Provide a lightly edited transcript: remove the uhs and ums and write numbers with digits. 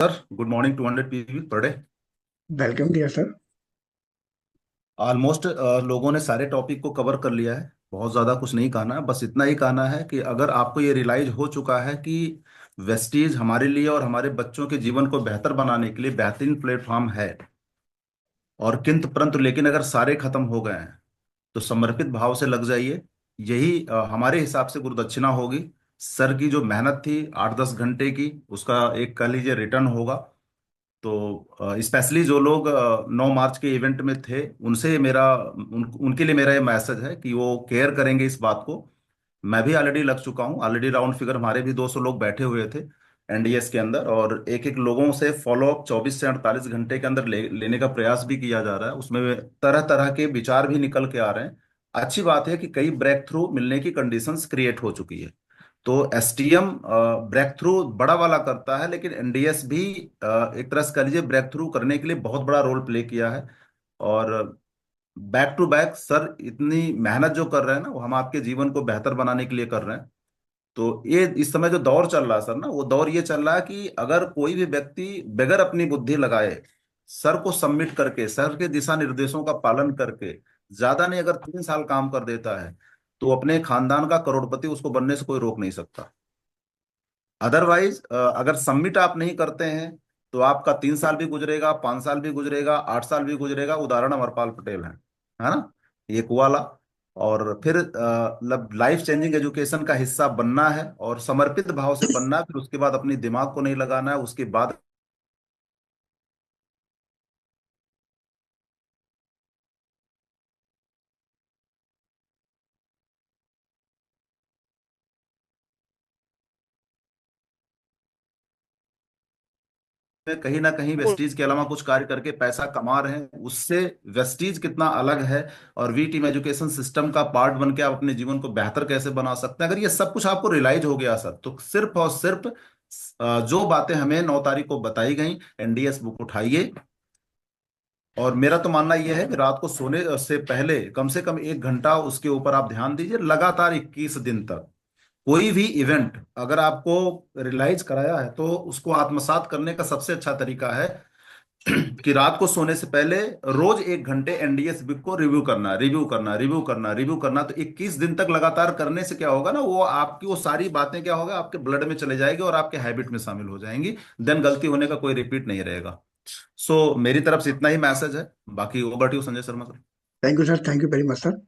Good morning 200 PV per day. Welcome dear sir. Almost लोगों ने सारे टॉपिक को कवर कर लिया है। बहुत ज़्यादा कुछ नहीं कहना है, बस इतना ही कहना है कि अगर आपको ये रियलाइज हो चुका है कि वेस्टीज हमारे लिए और हमारे बच्चों के जीवन को बेहतर बनाने के लिए बेहतरीन प्लेटफॉर्म है, और किंतु परंतु लेकिन अगर सारे खत्म हो गए हैं तो समर्पित भाव से लग जाइए। यही हमारे हिसाब से गुरुदक्षिणा होगी। सर की जो मेहनत थी 8-10 घंटे की, उसका एक कह लीजिए रिटर्न होगा। तो स्पेशली जो लोग 9 मार्च के इवेंट में थे, उनसे मेरा उनके लिए मेरा ये मैसेज है कि वो केयर करेंगे इस बात को। मैं भी ऑलरेडी लग चुका हूँ। ऑलरेडी राउंड फिगर हमारे भी 200 लोग बैठे हुए थे एनडीएस के अंदर, और एक एक लोगों से फॉलोअप 24 से 48 घंटे के अंदर लेने का प्रयास भी किया जा रहा है। उसमें तरह तरह के विचार भी निकल के आ रहे हैं। अच्छी बात है कि कई ब्रेक थ्रू मिलने की कंडीशंस क्रिएट हो चुकी है। तो एसटीएम ब्रेक थ्रू बड़ा वाला करता है, लेकिन एनडीएस भी एक तरह से कह लीजिए ब्रेक थ्रू करने के लिए बहुत बड़ा रोल प्ले किया है। और बैक टू बैक सर इतनी मेहनत जो कर रहे हैं ना, वो हम आपके जीवन को बेहतर बनाने के लिए कर रहे हैं। तो ये इस समय जो दौर चल रहा है सर ना, वो दौर ये चल रहा है कि अगर कोई भी व्यक्ति बगैर अपनी बुद्धि लगाए सर को सबमिट करके, सर के दिशा निर्देशों का पालन करके, ज्यादा नहीं अगर 3 साल काम कर देता है, तो अपने खानदान का करोड़पति उसको बनने से कोई रोक नहीं सकता। अदरवाइज अगर सबमिट आप नहीं करते हैं तो आपका 3 साल भी गुजरेगा, 5 साल भी गुजरेगा, 8 साल भी गुजरेगा। उदाहरण अमरपाल पटेल है ना, ये वाला। और फिर लाइफ चेंजिंग एजुकेशन का हिस्सा बनना है और समर्पित भाव से बनना है। फिर उसके बाद अपनी दिमाग को नहीं लगाना है, उसके बाद में कहीं ना कहीं वेस्टीज के अलावा कुछ कार्य करके पैसा कमा रहे हैं। उससे वेस्टीज कितना अलग है और वी टीम एजुकेशन सिस्टम का पार्ट बन के आप अपने जीवन को बेहतर कैसे बना सकते हैं, अगर ये सब कुछ आपको रियलाइज हो गया सर, तो सिर्फ और सिर्फ जो बातें हमें 9 तारीख को बताई गई, एनडीएस बुक उठाइए। और मेरा तो मानना यह है कि रात को सोने से पहले कम से कम 1 घंटा उसके ऊपर आप ध्यान दीजिए, लगातार 21 दिन तक। कोई भी इवेंट अगर आपको रियलाइज कराया है, तो उसको आत्मसात करने का सबसे अच्छा तरीका है कि रात को सोने से पहले रोज 1 घंटे एनडीएस बुक को रिव्यू करना, रिव्यू करना, रिव्यू करना, रिव्यू करना। तो 21 दिन तक लगातार करने से क्या होगा ना, वो आपकी वो सारी बातें क्या होगा, आपके ब्लड में चले जाएगी और आपके हैबिट में शामिल हो जाएंगी। देन गलती होने का कोई रिपीट नहीं रहेगा। सो मेरी तरफ से इतना ही मैसेज है। बाकी over to you Sanjay Sharma sir. Thank you sir, thank you very much sir.